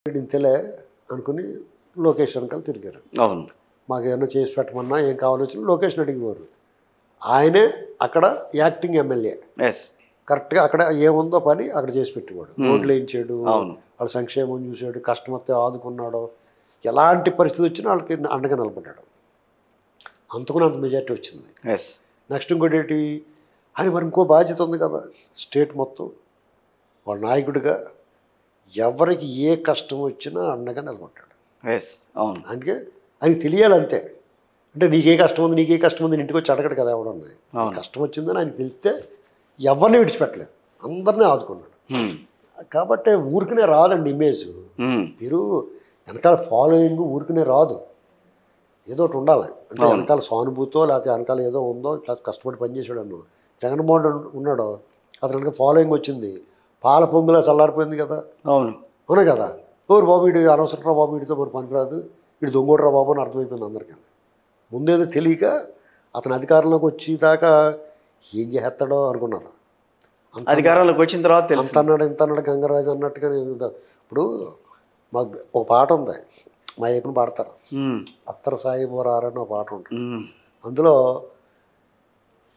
ఇంతలే అనుకుని లొకేషన్ కల్ తిరిగారు. అవును. మాకేమన్నా చేసి పెట్టమన్నా ఏం కావాలో వచ్చినా లొకేషన్ అడిగేవారు. ఆయనే అక్కడ యాక్టింగ్ ఎమ్మెల్యే. ఎస్. కరెక్ట్గా అక్కడ ఏముందో పని అక్కడ చేసి పెట్టేవాడు. రోడ్లు వేయించాడు, అవును. వాళ్ళ సంక్షేమం చూశాడు, కష్టం వస్తే ఆదుకున్నాడు. ఎలాంటి పరిస్థితి వచ్చినా వాళ్ళకి అండగా నిలబడ్డాడు. అంతకుని అంత మెజార్టీ వచ్చింది. ఎస్. నెక్స్ట్ ఇంకోటి ఏంటి, ఆయన మరి ఇంకో బాధ్యత ఉంది కదా స్టేట్ మొత్తం. వాళ్ళ నాయకుడిగా ఎవరికి ఏ కష్టం వచ్చినా అండగా నిలబడ్డాడు. ఎస్. అవును. అందుకే ఆయనకి తెలియాలంతే. అంటే నీకే కష్టం ఉంది, నీకే కష్టం ఉంది, ఇంటికి వచ్చి అడగడు కదా ఎవడన్నా. కష్టం వచ్చిందని ఆయనకి తెలిస్తే ఎవరిని విడిచిపెట్టలేదు, అందరినీ ఆదుకున్నాడు. కాబట్టి ఊరికనే రాదండి ఇమేజ్. మీరు వెనకాల ఫాలోయింగ్ ఊరికనే రాదు, ఏదో ఒకటి ఉండాలి. అంటే వెనకాల సానుభూతో లేకపోతే వెనకాల ఏదో ఉందో, ఇట్లా కష్టపడి పనిచేసాడు అన్న జగన్మోహన్ ఉన్నాడు, అతను వెనక ఫాలోయింగ్ వచ్చింది. పాల పొంగులా చల్లారిపోయింది కదా. అవును. అవునా కదా. ఓరు బాబు వీడు అనవసరం బాబు, వీడితో మరి పనికిరాదు, వీడు దొంగోడరా బాబు అని అర్థమైపోయింది అందరికీ. ముందేదో తెలియక అతను అధికారంలోకి వచ్చేదాకా ఏం చేస్తాడో అనుకున్నారు. అధికారంలోకి వచ్చిన తర్వాత అంత అన్నాడు ఇంత అన్నాడు గంగరాజు అన్నట్టుగా. ఇప్పుడు మాకు ఒక పాట ఉంది, మా వైపున పాడతారు, అత్తర సాయిబోరారని ఒక పాట ఉంటుంది. అందులో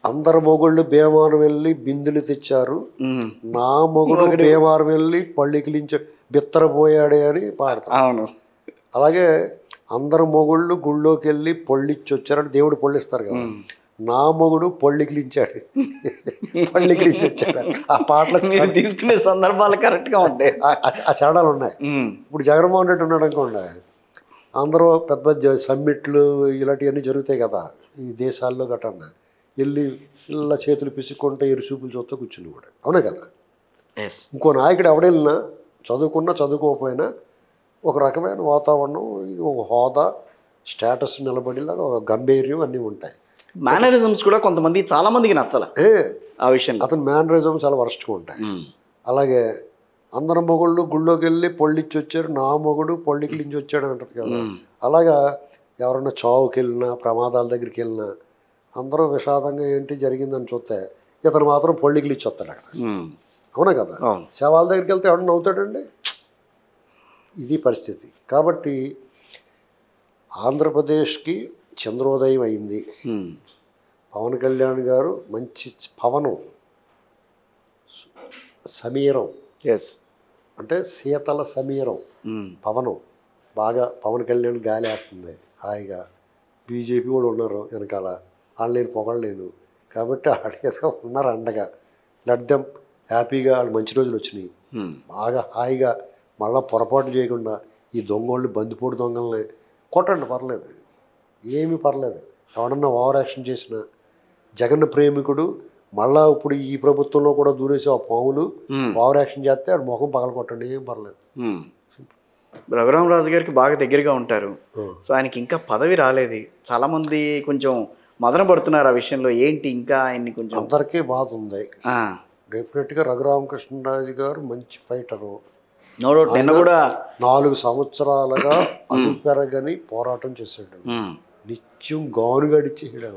అందరు మొగుళ్ళు బేమారం వెళ్ళి బిందులు తెచ్చారు, నా మొగుడు బేమారం వెళ్ళి పళ్ళికిలించ బిత్తరపోయాడే అని పాడతారు. అవును. అలాగే అందరు మొగుళ్ళు గుళ్ళోకి వెళ్ళి పొళ్ళిచ్చి వచ్చారని దేవుడు పొళ్ళిస్తారు కదా, నా మొగుడు పొళ్ళికిలించాడు పళ్ళికిలించి వచ్చాడు. ఆ పాటలు తీసుకునే సందర్భాలు కరెక్ట్గా ఉంటాయి, ఆ చడాలు ఉన్నాయి. ఇప్పుడు జగన్మోహన్ రెడ్డి ఉన్నాడు అనుకోండి, అందరూ పెద్ద పెద్ద సమ్మిట్లు ఇలాంటివన్నీ జరుగుతాయి కదా ఈ దేశాల్లో గట్రా, వెళ్ళి ఇలా చేతులు పిసుకుంటే ఎరుసూపులు చూస్తూ కూర్చుని కూడా. అవునా కదా. ఇంకో నాయకుడు ఎవడెళ్ళినా చదువుకున్నా చదువుకోకపోయినా ఒక రకమైన వాతావరణం, ఒక హోదా, స్టేటస్ నిలబడిలాగా ఒక గంభీర్యం అన్నీ ఉంటాయి. మేనరిజమ్స్ కూడా కొంతమంది చాలా మందికి నచ్చలే ఆ విషయం. అతని మేనరిజం చాలా వరస్ట్గా ఉంటాయి. అలాగే అందరి మొగుళ్ళు గుళ్ళోకి వెళ్ళి పొళ్ళిచ్చి వచ్చారు, నా మొగుడు పొళ్ళికిలించి వచ్చాడు అంటది కదా. అలాగా ఎవరన్నా చావుకి వెళ్ళినా ప్రమాదాల దగ్గరికి వెళ్ళినా అందరూ విషాదంగా ఏంటి జరిగిందని చూస్తే ఇతను మాత్రం పొళ్ళికిలిచ్చి వస్తాడు అక్కడ. అవునా కదా. శవాల దగ్గరికి వెళ్తే ఎవడన్నా నవ్వుతాడండి. ఇది పరిస్థితి. కాబట్టి ఆంధ్రప్రదేశ్కి చంద్రోదయం అయింది. పవన్ కళ్యాణ్ గారు మంచి పవనం సమీరం, అంటే శీతల సమీరం పవనం, బాగా పవన్ కళ్యాణ్ గాలి వేస్తుంది హాయిగా. బీజేపీ కూడా ఉన్నారు వెనకాల, వాళ్ళు నేను పొగడలేను కాబట్టి వాళ్ళు ఏదో ఉన్నారు అండగా. లెట్ దెమ్ హ్యాపీగా, వాళ్ళు మంచి రోజులు వచ్చినాయి, బాగా హాయిగా. మళ్ళీ పొరపాటు చేయకుండా ఈ దొంగోళ్ళు బందిపోటు దొంగల్ని కొట్టండి, పర్లేదు, ఏమీ పర్లేదు. ఎవడన్నా ఓవర్ యాక్షన్ చేసిన జగన్ ప్రేమికుడు మళ్ళా ఇప్పుడు ఈ ప్రభుత్వంలో కూడా దూరేసి ఆ పాములు ఓవర్ యాక్షన్ చేస్తే ఆడు ముఖం పగల కొట్టండి, ఏం పర్లేదు. రఘురామరాజు గారికి బాగా దగ్గరగా ఉంటారు, సో ఆయనకి ఇంకా పదవి రాలేదు. చాలామంది కొంచెం మదన పడుతున్నారు ఆ విషయంలో. ఏంటి ఇంకా ఆయన్ని కొంచెం అందరికీ బాధ ఉంది. డెఫినెట్గా రఘురామకృష్ణరాజు గారు మంచి ఫైటరు. నిన్న కూడా 4 సంవత్సరాలుగా అదు పెరగని పోరాటం చేశాడు, నిత్యం గానుగడిచేయడం.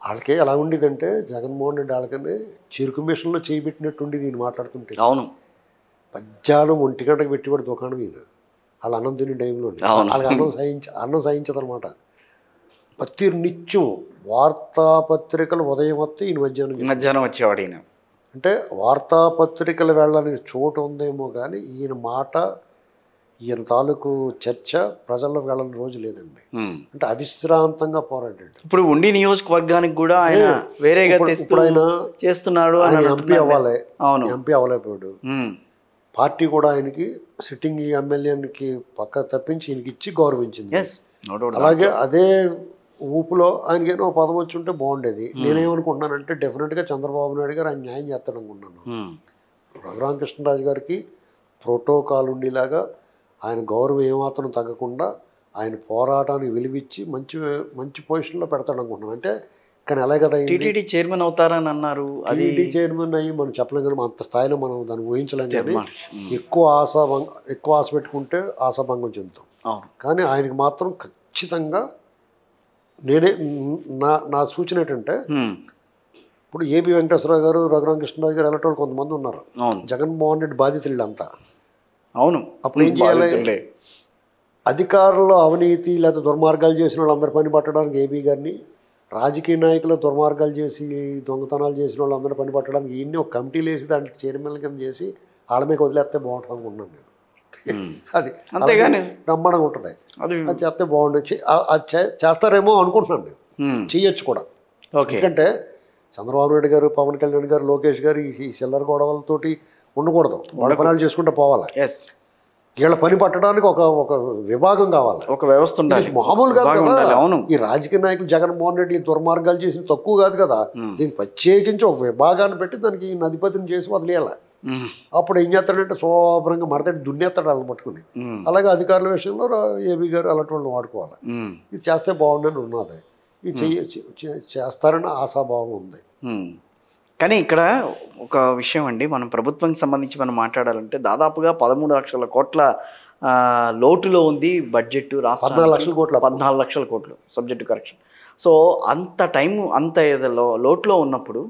వాళ్ళకే ఎలా ఉండేదంటే జగన్మోహన్ రెడ్డి వాళ్ళకనే చెరుకు మిషన్లో చేయబెట్టినట్టు ఉండేది ఈయన మాట్లాడుతుంటే. అవును. మధ్యాహ్నం 1 గంటకు పెట్టివాడు దుకాణం ఈయన, వాళ్ళు అన్నం తినే టైంలో. వాళ్ళకి అన్నం సహించదనమాట. ప్రతి నిత్యం వార్తాపత్రికలు ఉదయం వస్తే ఈయన మధ్యాహ్నం వచ్చేవాడు. ఈయన అంటే వార్తాపత్రికలు వెళ్ళని చోటు ఉందేమో కానీ ఈయన మాట, ఈయన తాలూకు చర్చ ప్రజల్లో వెళ్ళని రోజు లేదండి. అంటే అవిశ్రాంతంగా పోరాడాడు. ఇప్పుడు ఉండి నియోజకవర్గానికి కూడా ఆయన వేరేగా ఇప్పుడు ఆయన చేస్తున్నాడు. ఆయన ఎంపీ అవ్వాలి, ఎంపీ అవ్వలేకపోయాడు. పార్టీ కూడా ఆయనకి సిట్టింగ్ ఎమ్మెల్యేకి పక్క తప్పించి ఈయనకి ఇచ్చి గౌరవించింది. అలాగే అదే ఊపులో ఆయనకి ఏదో పదం వచ్చి ఉంటే బాగుండేది. నేనేమనుకుంటున్నానంటే డెఫినెట్గా చంద్రబాబు నాయుడు గారు ఆయన న్యాయం చేస్తాడు అనుకున్నాను. రఘురామకృష్ణరాజు గారికి ప్రోటోకాల్ ఉండేలాగా ఆయన గౌరవం ఏమాత్రం తగ్గకుండా ఆయన పోరాటానికి విలువిచ్చి మంచి మంచి పొజిషన్లో పెడతాడు అనుకుంటున్నాను. అంటే కానీ అలాగే కదా టీటీడీ చైర్మన్ అవుతారని అన్నారు. టీటీడీ చైర్మన్ అయ్యి మనం చెప్పలేం కానీ అంత స్థాయిలో మనం దాన్ని ఊహించలేం. కానీ ఎక్కువ ఆశ పెట్టుకుంటే ఆశాభంగం చెందుతాం. కానీ ఆయనకి మాత్రం ఖచ్చితంగా నా సూచన ఏంటంటే, ఇప్పుడు ఏబి వెంకటేశ్వరరావు గారు, రఘురామకృష్ణరాజు గారు ఎలాంటి కొంతమంది ఉన్నారు. జగన్మోహన్ రెడ్డి బాధితులు అంతా అవును. అప్పుడు ఏం చేయాలి? బాధితులే. అధికారుల్లో అవినీతి లేదా దుర్మార్గాలు చేసిన వాళ్ళందరూ పని పట్టడానికి ఏబీ గారిని, రాజకీయ నాయకులు దుర్మార్గాలు చేసి దొంగతనాలు చేసిన వాళ్ళందరూ పని పట్టడానికి ఈయన్ని ఒక కమిటీలు వేసి దానికి చైర్మన్ కింద చేసి వాళ్ళ మీద వదిలేస్తే బాగుంటుంది అనుకున్నాను నేను. అది అంతేగాని బ్రహ్మాండంగా ఉంటుంది. అది అది చేస్తే బాగుండు. అది చేస్తారేమో అనుకుంటున్నాను నేను. చేయొచ్చు కూడా. ఓకే. ఎందుకంటే చంద్రబాబు నాయుడు గారు, పవన్ కళ్యాణ్ గారు, లోకేష్ గారు ఈ చిల్లర గొడవలతోటి ఉండకూడదు. వాళ్ళ పనులు చేసుకుంటూ పోవాలి. ఎస్, వీళ్ళ పని పట్టడానికి ఒక ఒక విభాగం కావాలి. ఒక వ్యవస్థ ఉండాలి. ఇది మామూలు కాదు విభాగం కదా. ఉండాలి. అవును. ఈ రాజకీయ నాయకులు జగన్మోహన్ రెడ్డి దుర్మార్గాలు చేసిన తక్కువ కాదు కదా. దీన్ని ప్రత్యేకించి ఒక విభాగాన్ని పెట్టి దానికి అధిపతిని చేసి వదిలేయాలి. అప్పుడు ఏం చేస్తాడంటే శుభ్రంగా మడతడి దున్నేస్తాడు వాళ్ళని పట్టుకుని. అలాగే అధికారుల విషయంలో ఏబీ గారు అలాంటి వాళ్ళని వాడుకోవాలి. ఇది చేస్తే బాగుండని ఉన్నది. ఇది చేస్తారని ఆశాభావం ఉంది. కానీ ఇక్కడ ఒక విషయం అండి, మనం ప్రభుత్వానికి సంబంధించి మనం మాట్లాడాలంటే దాదాపుగా 13 లక్షల కోట్ల లోటులో ఉంది బడ్జెట్. రాష్ట్రం 14 లక్షల కోట్ల 14 లక్షల కోట్లు సబ్జెక్టు కరెక్షన్. సో అంత టైము అంత లోటులో ఉన్నప్పుడు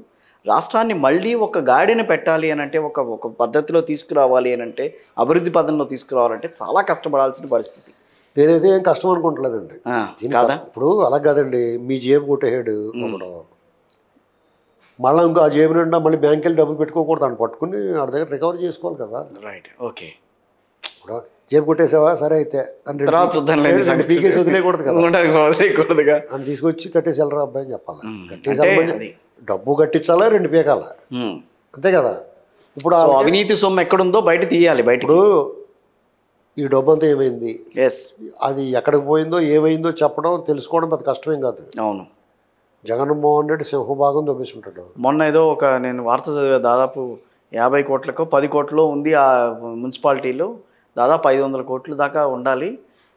రాష్ట్రాన్ని మళ్ళీ ఒక గాడిని పెట్టాలి అని అంటే, ఒక పద్ధతిలో తీసుకురావాలి అని అంటే, అభివృద్ధి పదంలో తీసుకురావాలంటే చాలా కష్టపడాల్సిన పరిస్థితి. నేనైతే ఏం కష్టం అనుకుంటలేదండి. కాదా? ఇప్పుడు అలా కాదండి, మీ జేబు కొట్టేసాడు ఒకడు, మళ్ళీ ఇంకో ఆ జేబు నిండా మళ్ళీ బ్యాంక్ వెళ్ళి డబ్బులు పెట్టుకోకూడదు. అని పట్టుకుని వాడి దగ్గర రికవరీ చేసుకోవాలి కదా. రైట్. ఓకే. ఇప్పుడు జేబు కొట్టేసావా, సరే అయితే అని తర్వాత చూద్దాం, పీకేసి వదిలేయకూడదు కదా. వదిలేయకూడదుగా. అని తీసుకొచ్చి కట్టేసి వెళ్ళరా అబ్బాయి అని చెప్పాలి. కట్టేసి డబ్బు కట్టించాలా, 2 పీకాలా, అంతే కదా. ఇప్పుడు అవినీతి సొమ్ము ఎక్కడుందో బయట తీయాలి. బయట ఇప్పుడు ఈ డబ్బు అంతా ఏమైంది, అది ఎక్కడికి పోయిందో ఏమైందో చెప్పడం తెలుసుకోవడం పెద్ద కష్టమేం కాదు. అవును. జగన్మోహన్ రెడ్డి సింహభాగం దొబ్బేసుకుంటాడు. మొన్న ఏదో నేను వార్త చదివా, దాదాపు 50 కోట్లకో 10 కోట్లో ఉంది ఆ మున్సిపాలిటీలో, దాదాపు 500 కోట్ల దాకా ఉండాలి,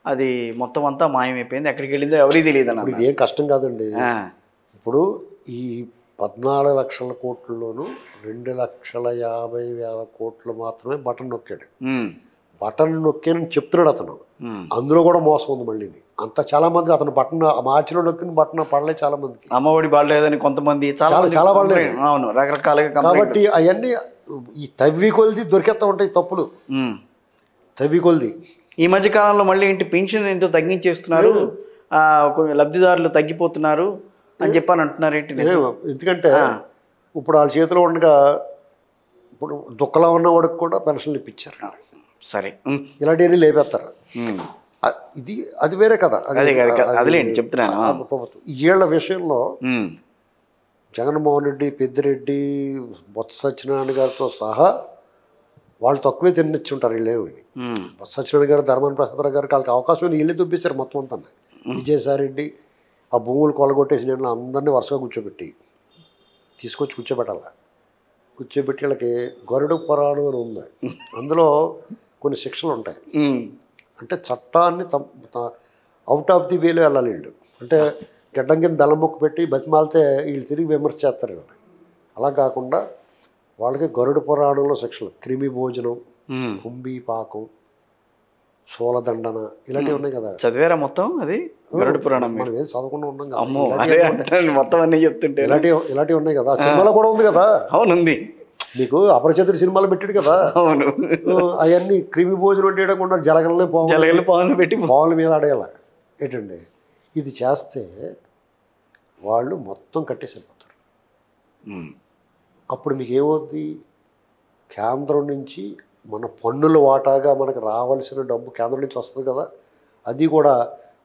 అది మొత్తం అంతా మాయమైపోయింది, ఎక్కడికి వెళ్ళిందో ఎవరికి తెలియదు అన్న. ఇప్పుడు ఏం కష్టం కాదండి. ఇప్పుడు ఈ 14 లక్షల కోట్లలోనూ 2,50,000 కోట్లు మాత్రమే బటన్ నొక్కాడు. బటన్ నొక్కానని చెప్తున్నాడు అతను. అందులో కూడా మోసం ఉంది మళ్ళీ. అంత చాలా మందికి అతను బటన్ మార్చిలో నొక్కిన బటన్ పడలేదు. చాలా మందికి అమ్మఒడి పడలేదని కొంతమంది చాలా పడలేదు. అవును, రకరకాలుగా. కాబట్టి అవన్నీ ఈ తవ్వి కొలిది దొరికేస్తా ఉంటాయి తప్పులు. తవ్వి కొలిది ఈ మధ్య కాలంలో మళ్ళీ ఏంటి, పెన్షన్ ఎంతో తగ్గించేస్తున్నారు, లబ్ధిదారులు తగ్గిపోతున్నారు అని చెప్పని అంటున్నారు. ఏంటి? ఎందుకంటే ఇప్పుడు వాళ్ళ చేతిలో ఉండగా ఇప్పుడు దుఃఖలా ఉన్నవాడికి కూడా పెన్షన్లు ఇప్పించారు. సరే, ఇలాంటివన్నీ లేపేస్తారు. ఇది అది వేరే కదా. అదిలేండి చెప్తున్నాను. ప్రభుత్వం వీళ్ళ విషయంలో జగన్మోహన్ రెడ్డి, పెద్దిరెడ్డి, బొత్స సత్యనారాయణ గారితో సహా వాళ్ళు తక్కువే తినిచ్చుంటారు. వీళ్ళేమి బొత్స సత్యనారాయణ గారు, ధర్మాన ప్రసాద్ గారికి వాళ్ళకి అవకాశం వీళ్ళే దుబ్బేశారు మొత్తం అంతా. విజయసాయిరెడ్డి ఆ భూములు కొలగొట్టేసి నేను అందరినీ వరుసగా తీసుకొచ్చి కూర్చోబెట్టాలి. కూర్చోబెట్టి వీళ్ళకి గరుడ పురాణం అని ఉంది. అందులో కొన్ని శిక్షలు ఉంటాయి. అంటే చట్టాన్ని అవుట్ ఆఫ్ ది వేలో వెళ్ళాలి వీళ్ళు. అంటే గడ్డం కింద బెల్లం ముక్క పెట్టి బతిమాలితే వీళ్ళు తిరిగి విమర్శ చేస్తారు వీళ్ళు. అలా కాకుండా వాళ్ళకి గరుడ పురాణంలో శిక్షలు, క్రిమి భోజనం, కుంభీ పాకం, శూలదండన, ఇలాంటివి ఉన్నాయి కదా. చదివారా మొత్తం? అది గరుడ పురాణం మనం ఏది చదవకుండా ఉన్నాం కదా. మొత్తం అన్నీ చెప్తుంటే ఇలాంటివి ఉన్నాయి కదా. సినిమాలో కూడా ఉంది కదా. అవును, ఉంది. మీకు అపరిచితుడు సినిమాలు పెట్టాడు కదా. అవును. అవన్నీ క్రిమి భోజనం చేయకుండా జలగలనే పావులు పెట్టి పావుల మీద ఆడేయాల ఏంటండి. ఇది చేస్తే వాళ్ళు మొత్తం కట్టేసి వెళ్ళిపోతారు. అప్పుడు మీకు ఏమవుద్ది, కేంద్రం నుంచి మన పన్నుల వాటాగా మనకు రావాల్సిన డబ్బు కేంద్రం నుంచి వస్తుంది కదా. అది కూడా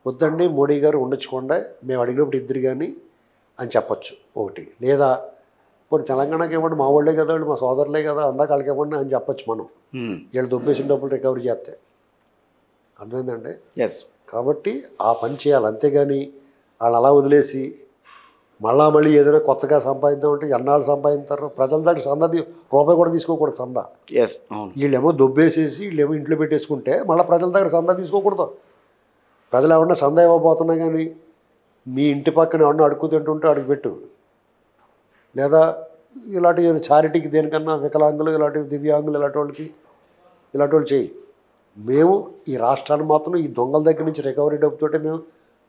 వద్దండి మోడీ గారు ఉండొచ్చుకోండి, మేము అడిగినప్పుడు ఇద్దరు కానీ అని చెప్పచ్చు ఒకటి. లేదా కొన్ని తెలంగాణకి ఇవ్వండి, మా వాళ్ళే కదా, మా సోదరులే కదా, అందాక వాళ్ళకి ఇవ్వండి అని చెప్పచ్చు మనం. వీళ్ళు దొబ్బేసిన డబ్బులు రికవరీ చేస్తే. అర్థమైందండి. కాబట్టి ఆ పని చేయాలి. అంతేగాని వాళ్ళు అలా వదిలేసి మళ్ళీ ఏదైనా కొత్తగా సంపాదిద్దామంటే ఎన్నాళ్ళు సంపాదిస్తారు. ప్రజల దగ్గర సందది రూపాయి కూడా తీసుకోకూడదు సందా. వీళ్ళేమో దొబ్బేసేసి వీళ్ళేమో ఇంట్లో పెట్టేసుకుంటే మళ్ళీ ప్రజల దగ్గర సందా తీసుకోకూడదు. ప్రజలు ఏమన్నా సందా ఇవ్వబోతున్నా కానీ మీ ఇంటి పక్కన ఏమన్నా అడుక్కు తింటుంటే అడుగు పెట్టు. లేదా ఇలాంటి చారిటీకి దేనికన్నా వికలాంగులు, ఇలాంటి దివ్యాంగులు, ఇలాంటి వాళ్ళు చేయి. మేము ఈ రాష్ట్రాన్ని మాత్రం ఈ దొంగల దగ్గర నుంచి రికవరీ డబ్బుతోటే మేము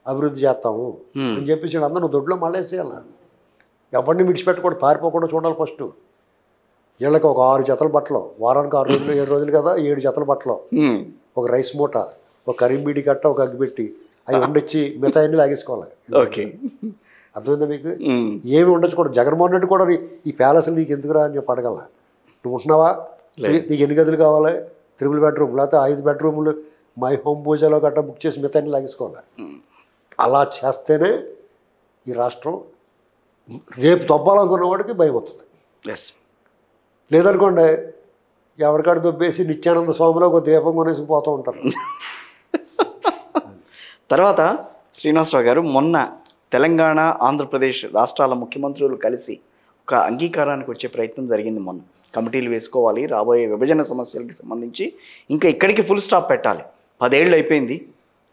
అభివృద్ధి చేస్తాము అని చెప్పేసి అందరూ దొడ్లో మళ్ళేసేయాలి. ఎవరిని విడిచిపెట్టకూడదు, పారిపోకుండా చూడాలి. ఫస్ట్ వీళ్ళకి ఒక 6 జతల బట్టలు, వారానికి 6 రోజులు 7 రోజులు కదా, 7 జతల బట్టలు, ఒక రైస్ మూట, ఒక కరీంబీడి కట్ట, ఒక అగ్గిపెట్టి, అవి వండిచ్చి మిగతా అన్ని లాగేసుకోవాలి. ఓకే, అర్థమైందా మీకు? ఏమి ఉండొచ్చు కూడా. జగన్మోహన్ రెడ్డి కూడా ఈ ప్యాలెస్లు నీకు ఎందుకురా అని చెప్పి అడగల. నువ్వు ఉంటున్నావా, నీకు ఎన్ని గదులు కావాలి, 3 బెడ్రూమ్ లేకపోతే 5 బెడ్రూములు మై హోమ్ పూజలో గట్రా బుక్ చేసి మిగతా అన్ని లాగేసుకోవాలి. అలా చేస్తేనే ఈ రాష్ట్రం రేపు దొబ్బాలనుకున్న వాడికి భయం వస్తుంది. ఎస్, లేదనుకోండి ఎవరికాడ దొబ్బేసి నిత్యానంద స్వామిలో ఒక దీపం కొనేసి పోతూ ఉంటారు. తర్వాత శ్రీనివాసరావు గారు, మొన్న తెలంగాణ ఆంధ్రప్రదేశ్ రాష్ట్రాల ముఖ్యమంత్రులు కలిసి ఒక అంగీకారానికి వచ్చే ప్రయత్నం జరిగింది. మొన్న కమిటీలు వేసుకోవాలి, రాబోయే విభజన సమస్యలకి సంబంధించి ఇంకా ఇక్కడికి ఫుల్ స్టాప్ పెట్టాలి. 10 ఏళ్ళు అయిపోయింది.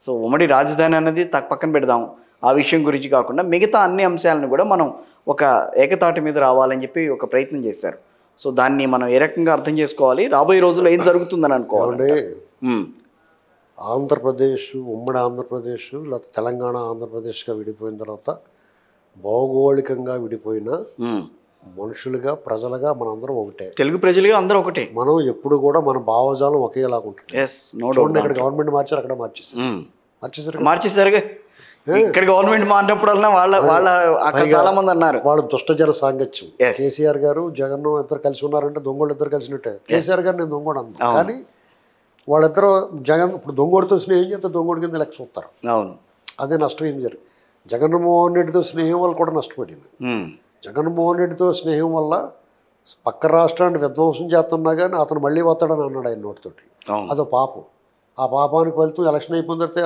సో ఉమ్మడి రాజధాని అన్నది పక్కన పెడదాం, ఆ విషయం గురించి కాకుండా మిగతా అన్ని అంశాలను కూడా మనం ఒక ఏకతాటి మీద రావాలని చెప్పి ఒక ప్రయత్నం చేశారు. సో దాన్ని మనం ఏ రకంగా అర్థం చేసుకోవాలి, రాబోయే రోజుల్లో ఏం జరుగుతుందని అనుకోవాలి? ఆంధ్రప్రదేశ్, ఉమ్మడి ఆంధ్రప్రదేశ్ లేకపోతే తెలంగాణ ఆంధ్రప్రదేశ్గా విడిపోయిన తర్వాత భౌగోళికంగా విడిపోయిన మనుషులుగా, ప్రజలుగా మనందరం ఒకటే. తెలుగు ప్రజలుగా అందరూ ఒకటే. మనం ఎప్పుడు కూడా మన భావజాలం ఒకేలాగా ఉంటుంది. చూడండి, ఇక్కడ గవర్నమెంట్ మార్చారు, అక్కడ మార్చేసారుగా. ఇక్కడ గవర్నమెంట్ మారినప్పుడల్లా వాళ్ళ అక్కడ చాలా మంది అన్నారు వాళ్ళు దుష్టజన సాంగత్యం. కేసీఆర్ గారు, జగన్ ఇద్దరు కలిసి ఉన్నారంటే దొంగోళ్ళు ఇద్దరు కలిసినట్టే. కేసీఆర్ గారు నేను దొంగోడు అన్నా, కానీ వాళ్ళిద్దరు జగన్ ఇప్పుడు దొంగోడితో స్నేహం చేస్తే దొంగోడి కింద లెక్క చూస్తారు. అవును, అదే నష్టం ఏం జరిగింది. జగన్మోహన్ రెడ్డితో స్నేహం వల్ల కూడా నష్టపడింది. జగన్మోహన్ రెడ్డితో స్నేహం వల్ల పక్క రాష్ట్రాన్ని విధ్వంసం చేస్తున్నా కానీ అతను మళ్ళీ వస్తాడని అన్నాడు ఆయన నోటితోటి. అదో పాపం. ఆ పాపానికి ఫలితం ఎలక్షన్ అయిపోయిన తర్వాత